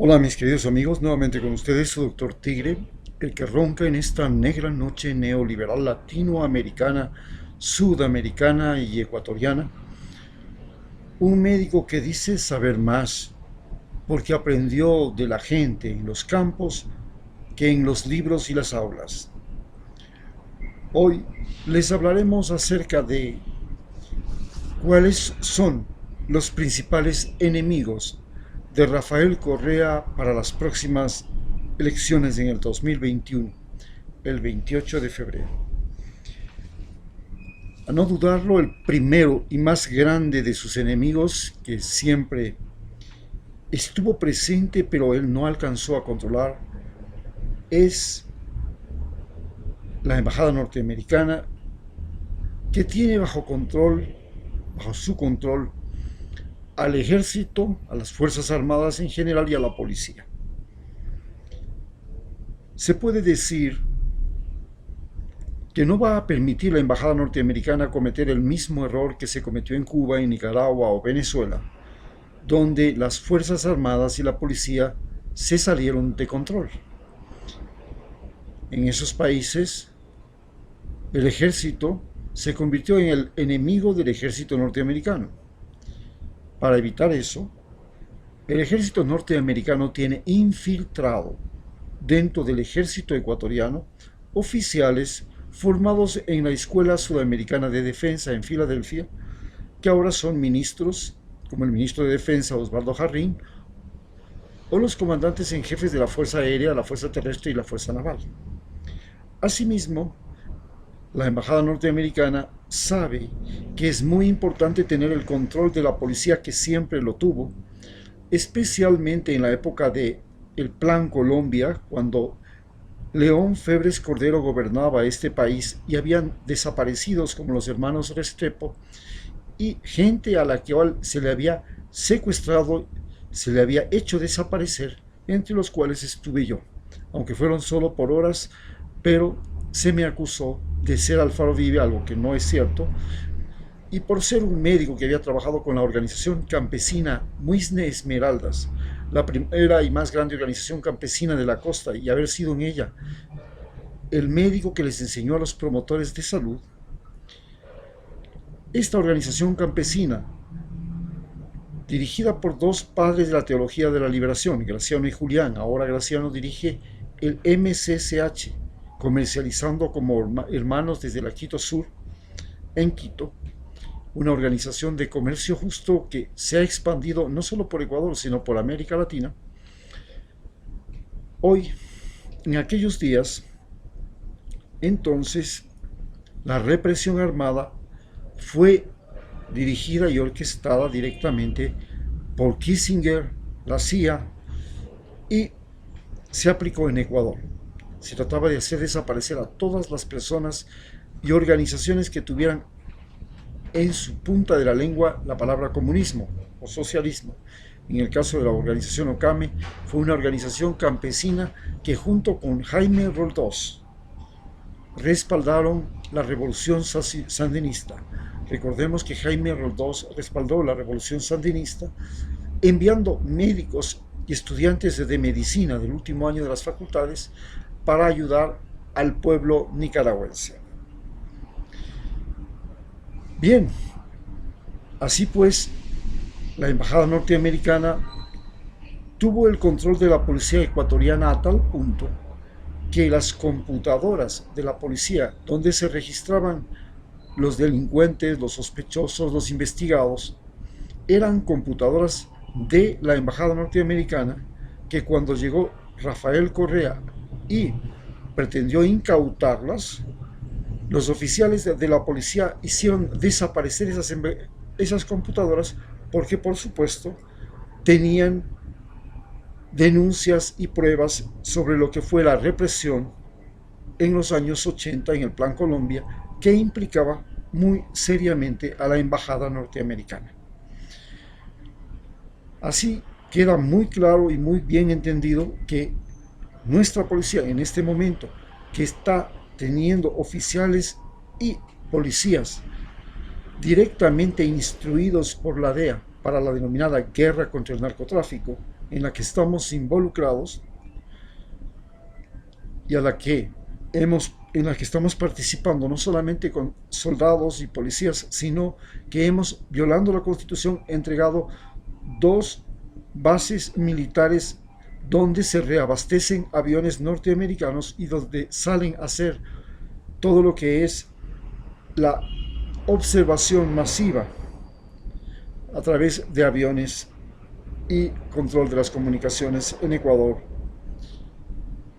Hola mis queridos amigos, nuevamente con ustedes su doctor Tigre, el que ronca en esta negra noche neoliberal latinoamericana, sudamericana y ecuatoriana. Un médico que dice saber más, porque aprendió de la gente en los campos que en los libros y las aulas. Hoy les hablaremos acerca de cuáles son los principales enemigos de Rafael Correa para las próximas elecciones en el 2021, el 28 de febrero. A no dudarlo, el primero y más grande de sus enemigos, que siempre estuvo presente pero él no alcanzó a controlar, es la embajada norteamericana, que tiene bajo su control, al ejército, a las fuerzas armadas en general y a la policía. Se puede decir que no va a permitir la embajada norteamericana cometer el mismo error que se cometió en Cuba, en Nicaragua o Venezuela, donde las fuerzas armadas y la policía se salieron de control. En esos países, el ejército se convirtió en el enemigo del ejército norteamericano. Para evitar eso, el ejército norteamericano tiene infiltrado dentro del ejército ecuatoriano oficiales formados en la Escuela Sudamericana de Defensa en Filadelfia, que ahora son ministros, como el ministro de Defensa Osvaldo Jarrín, o los comandantes en jefes de la Fuerza Aérea, la Fuerza Terrestre y la Fuerza Naval. Asimismo, la embajada norteamericana sabe que es muy importante tener el control de la policía, que siempre lo tuvo, especialmente en la época de el Plan Colombia, cuando León Febres Cordero gobernaba este país y habían desaparecidos como los hermanos Restrepo y gente a la que se le había secuestrado, se le había hecho desaparecer, entre los cuales estuve yo, aunque fueron solo por horas, pero se me acusó de ser Alfaro Vive, algo que no es cierto, y por ser un médico que había trabajado con la organización campesina Muisne Esmeraldas, la primera y más grande organización campesina de la costa, y haber sido en ella el médico que les enseñó a los promotores de salud. Esta organización campesina, dirigida por dos padres de la teología de la liberación, Graciano y Julián, ahora Graciano dirige el MCCH, comercializando como hermanos desde la Quito Sur, en Quito, una organización de comercio justo que se ha expandido no solo por Ecuador, sino por América Latina. Hoy, en aquellos días, entonces, la represión armada fue dirigida y orquestada directamente por Kissinger, la CIA, y se aplicó en Ecuador. Se trataba de hacer desaparecer a todas las personas y organizaciones que tuvieran en su punta de la lengua la palabra comunismo o socialismo. En el caso de la organización Ocame, fue una organización campesina que junto con Jaime Roldós respaldaron la revolución sandinista. Recordemos que Jaime Roldós respaldó la revolución sandinista enviando médicos y estudiantes de medicina del último año de las facultades para ayudar al pueblo nicaragüense. Bien, así pues, la embajada norteamericana tuvo el control de la policía ecuatoriana a tal punto que las computadoras de la policía, donde se registraban los delincuentes, los sospechosos, los investigados, eran computadoras de la embajada norteamericana, que cuando llegó Rafael Correa y pretendió incautarlas, los oficiales de la policía hicieron desaparecer esas computadoras porque, por supuesto, tenían denuncias y pruebas sobre lo que fue la represión en los años 80 en el Plan Colombia, que implicaba muy seriamente a la embajada norteamericana. Así queda muy claro y muy bien entendido que nuestra policía en este momento, que está teniendo oficiales y policías directamente instruidos por la DEA para la denominada guerra contra el narcotráfico, en la que estamos involucrados y en la que estamos participando no solamente con soldados y policías, sino que hemos, violando la Constitución, entregado 2 bases militares donde se reabastecen aviones norteamericanos y donde salen a hacer todo lo que es la observación masiva a través de aviones y control de las comunicaciones en Ecuador.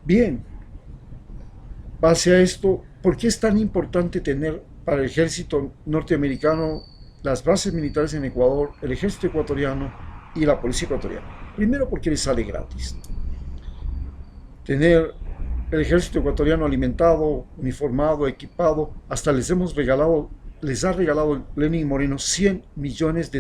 Bien, base a esto, ¿por qué es tan importante tener para el ejército norteamericano las bases militares en Ecuador, el ejército ecuatoriano y la policía ecuatoriana? Primero, porque les sale gratis. Tener el ejército ecuatoriano alimentado, uniformado, equipado, hasta les ha regalado Lenín Moreno $100 millones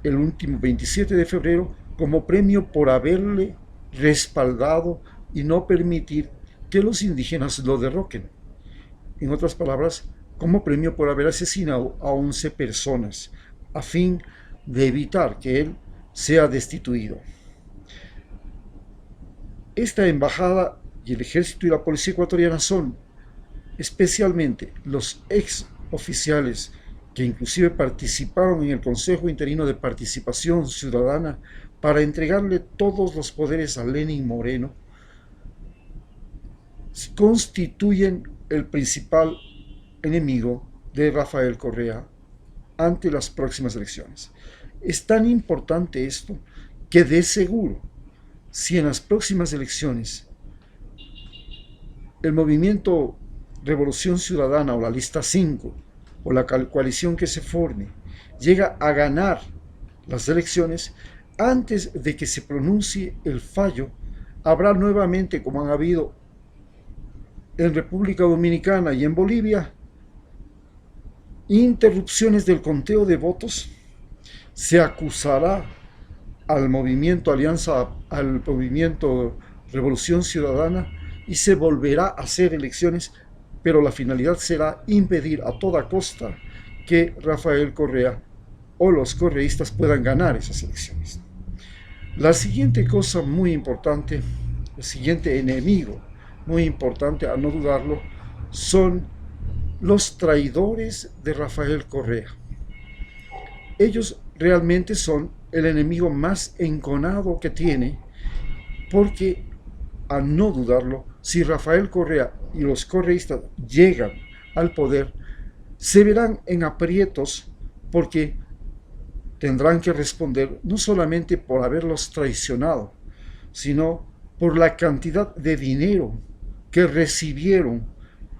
el último 27 de febrero como premio por haberle respaldado y no permitir que los indígenas lo derroquen. En otras palabras, como premio por haber asesinado a 11 personas, a fin de evitar que él sea destituido. Esta embajada y el ejército y la policía ecuatoriana son especialmente los ex oficiales que inclusive participaron en el Consejo Interino de Participación Ciudadana para entregarle todos los poderes a Lenín Moreno, constituyen el principal enemigo de Rafael Correa ante las próximas elecciones. Es tan importante esto que de seguro, si en las próximas elecciones el movimiento Revolución Ciudadana o la Lista 5 o la coalición que se forme llega a ganar las elecciones, antes de que se pronuncie el fallo, habrá nuevamente, como han habido en República Dominicana y en Bolivia, interrupciones del conteo de votos. Se acusará al movimiento al movimiento Revolución Ciudadana y se volverá a hacer elecciones, pero la finalidad será impedir a toda costa que Rafael Correa o los correístas puedan ganar esas elecciones. La siguiente cosa muy importante, el siguiente enemigo muy importante, a no dudarlo, son los traidores de Rafael Correa. Ellos realmente son el enemigo más enconado que tiene, porque, a no dudarlo, si Rafael Correa y los correístas llegan al poder, se verán en aprietos porque tendrán que responder no solamente por haberlos traicionado, sino por la cantidad de dinero que recibieron,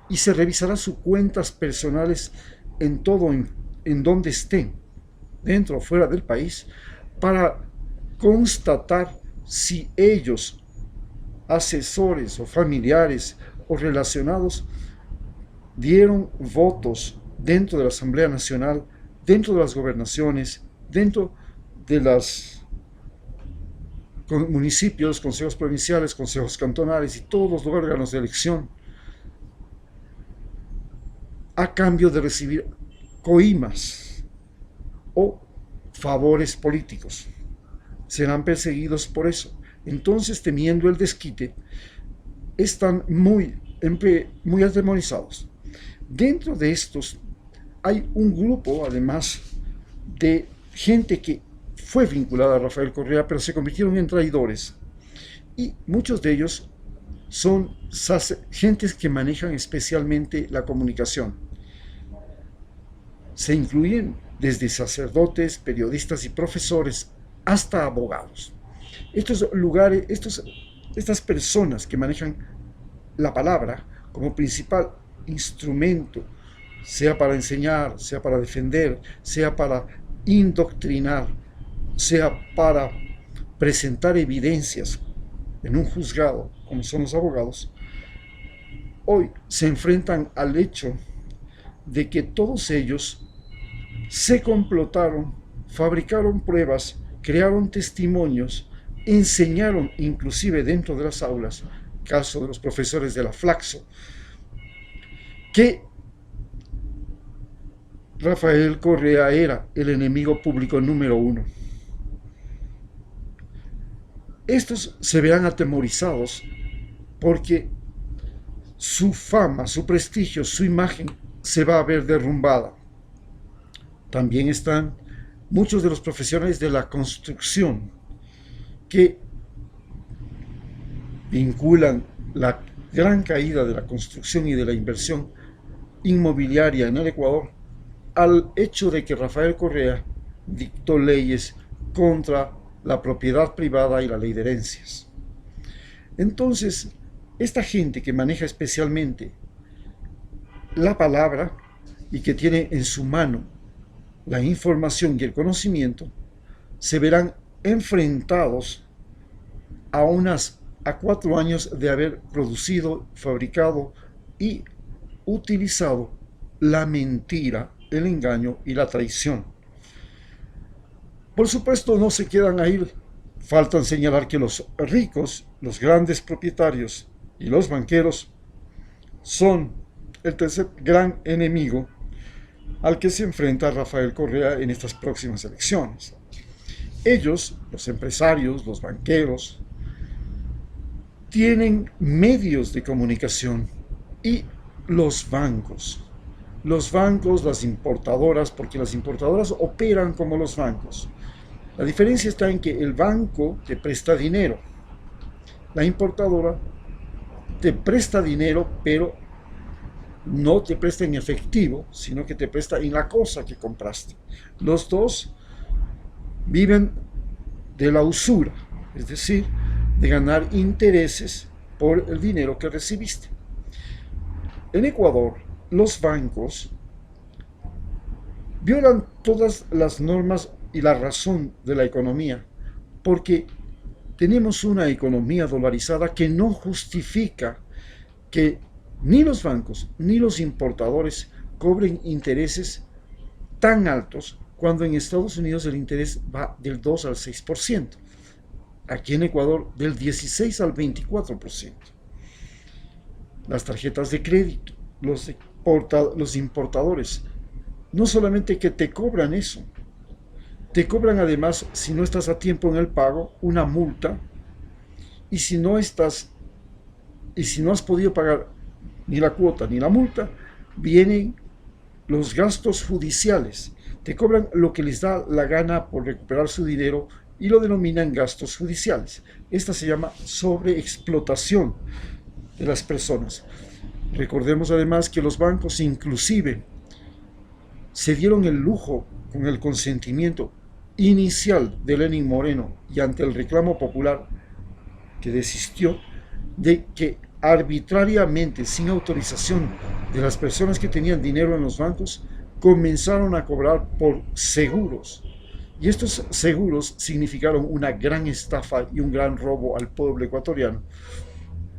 y se revisará sus cuentas personales en donde estén, dentro o fuera del país, para constatar si ellos, asesores o familiares o relacionados, dieron votos dentro de la Asamblea Nacional, dentro de las gobernaciones, dentro de los municipios, consejos provinciales, consejos cantonales y todos los órganos de elección, a cambio de recibir coimas o favores políticos. Serán perseguidos por eso. Entonces, temiendo el desquite, están muy atemorizados. Dentro de estos hay un grupo, además, de gente que fue vinculada a Rafael Correa, pero se convirtieron en traidores. Y muchos de ellos son gentes que manejan especialmente la comunicación. Se incluyen desde sacerdotes, periodistas y profesores hasta abogados. Estas personas que manejan la palabra como principal instrumento, sea para enseñar, sea para defender, sea para indoctrinar, sea para presentar evidencias en un juzgado, como son los abogados, hoy se enfrentan al hecho de que todos ellos se complotaron, fabricaron pruebas, crearon testimonios, enseñaron inclusive dentro de las aulas, caso de los profesores de la Flaxo, que Rafael Correa era el enemigo público número 1. Estos se verán atemorizados porque su fama, su prestigio, su imagen se va a ver derrumbada. También están muchos de los profesionales de la construcción que vinculan la gran caída de la construcción y de la inversión inmobiliaria en el Ecuador al hecho de que Rafael Correa dictó leyes contra la propiedad privada y la ley de herencias. Entonces, esta gente que maneja especialmente la palabra y que tiene en su mano la información y el conocimiento, se verán enfrentados a 4 años de haber producido, fabricado y utilizado la mentira, el engaño y la traición. Por supuesto, no se quedan ahí. Faltan señalar que los ricos, los grandes propietarios y los banqueros son el tercer gran enemigo al que se enfrenta Rafael Correa en estas próximas elecciones. Ellos, los empresarios, los banqueros, tienen medios de comunicación y los bancos, las importadoras, porque las importadoras operan como los bancos. La diferencia está en que el banco te presta dinero, la importadora te presta dinero, pero no te presta en efectivo, sino que te presta en la cosa que compraste. Los dos viven de la usura, es decir, de ganar intereses por el dinero que recibiste. En Ecuador, los bancos violan todas las normas y la razón de la economía, porque tenemos una economía dolarizada que no justifica que ni los bancos ni los importadores cobren intereses tan altos cuando en Estados Unidos el interés va del 2 al 6%. Aquí en Ecuador del 16 al 24%. Las tarjetas de crédito, los importadores, no solamente que te cobran eso, te cobran además, si no estás a tiempo en el pago, una multa, y si no has podido pagar ni la cuota ni la multa, vienen los gastos judiciales. Te cobran lo que les da la gana por recuperar su dinero y lo denominan gastos judiciales. Esta se llama sobreexplotación de las personas. Recordemos además que los bancos inclusive se dieron el lujo, con el consentimiento inicial de Lenín Moreno y ante el reclamo popular que desistió, de que arbitrariamente, sin autorización de las personas que tenían dinero en los bancos, comenzaron a cobrar por seguros. Y estos seguros significaron una gran estafa y un gran robo al pueblo ecuatoriano,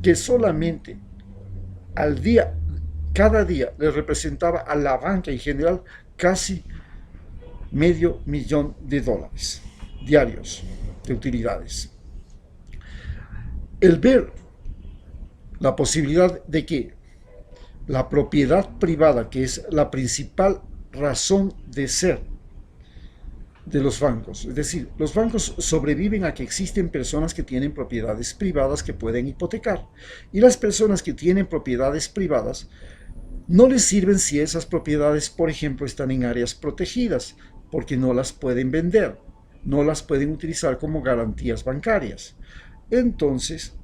que solamente cada día le representaba a la banca en general casi $500,000 diarios de utilidades. El ver la posibilidad de que la propiedad privada, que es la principal razón de ser de los bancos, es decir, los bancos sobreviven a que existen personas que tienen propiedades privadas que pueden hipotecar, y las personas que tienen propiedades privadas no les sirven si esas propiedades, por ejemplo, están en áreas protegidas, porque no las pueden vender, no las pueden utilizar como garantías bancarias. Entonces,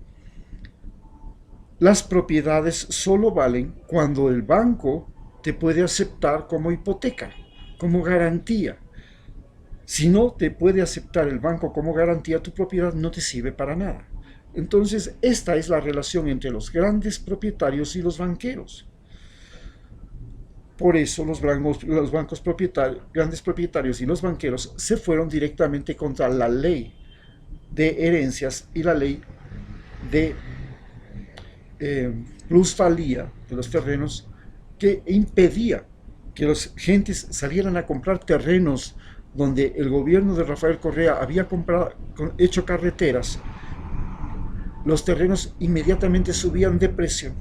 las propiedades solo valen cuando el banco te puede aceptar como hipoteca, como garantía. Si no te puede aceptar el banco como garantía, tu propiedad no te sirve para nada. Entonces, esta es la relación entre los grandes propietarios y los banqueros. Por eso los bancos grandes propietarios y los banqueros se fueron directamente contra la ley de herencias y la ley de plusvalía de los terrenos, que impedía que las gentes salieran a comprar terrenos donde el gobierno de Rafael Correa había hecho carreteras. Los terrenos inmediatamente subían de precio.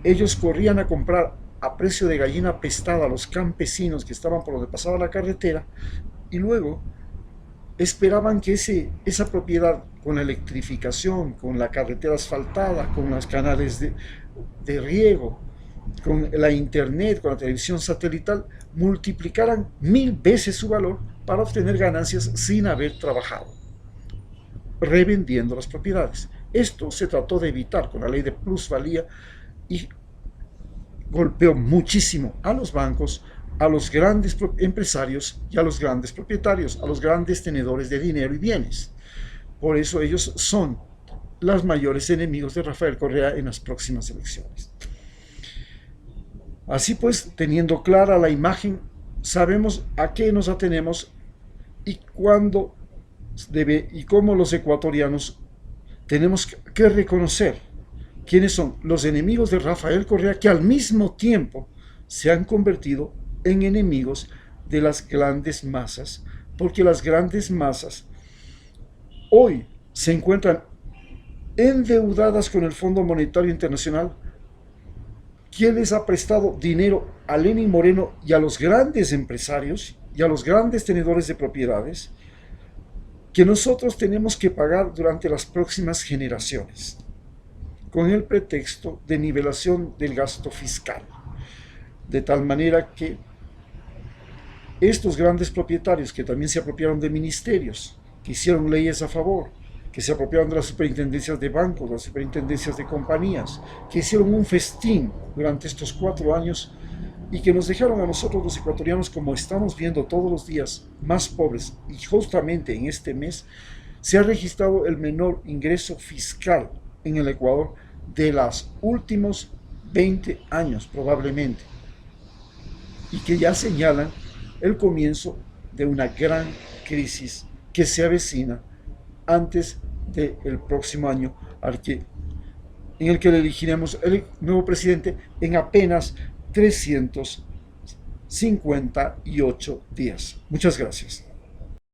Ellos corrían a comprar a precio de gallina pestada a los campesinos que estaban por donde pasaba la carretera, y luego esperaban que esa propiedad, con la electrificación, con la carretera asfaltada, con los canales de riego, con la internet, con la televisión satelital, multiplicaran 1000 veces su valor para obtener ganancias sin haber trabajado, revendiendo las propiedades. Esto se trató de evitar con la ley de plusvalía y golpeó muchísimo a los bancos, a los grandes empresarios y a los grandes propietarios, a los grandes tenedores de dinero y bienes. Por eso ellos son los mayores enemigos de Rafael Correa en las próximas elecciones. Así pues, teniendo clara la imagen, sabemos a qué nos atenemos y cuándo debe y cómo los ecuatorianos tenemos que reconocer quiénes son los enemigos de Rafael Correa, que al mismo tiempo se han convertido en enemigos de las grandes masas, porque las grandes masas hoy se encuentran endeudadas con el Fondo Monetario Internacional, quien les ha prestado dinero a Lenín Moreno y a los grandes empresarios y a los grandes tenedores de propiedades, que nosotros tenemos que pagar durante las próximas generaciones, con el pretexto de nivelación del gasto fiscal. De tal manera que estos grandes propietarios, que también se apropiaron de ministerios, que hicieron leyes a favor, que se apropiaron de las superintendencias de bancos, las superintendencias de compañías, que hicieron un festín durante estos 4 años y que nos dejaron a nosotros los ecuatorianos, como estamos viendo todos los días, más pobres. Y justamente en este mes se ha registrado el menor ingreso fiscal en el Ecuador de los últimos 20 años probablemente, y que ya señalan el comienzo de una gran crisis que se avecina antes del próximo año, en el que le elegiremos el nuevo presidente en apenas 358 días. Muchas gracias.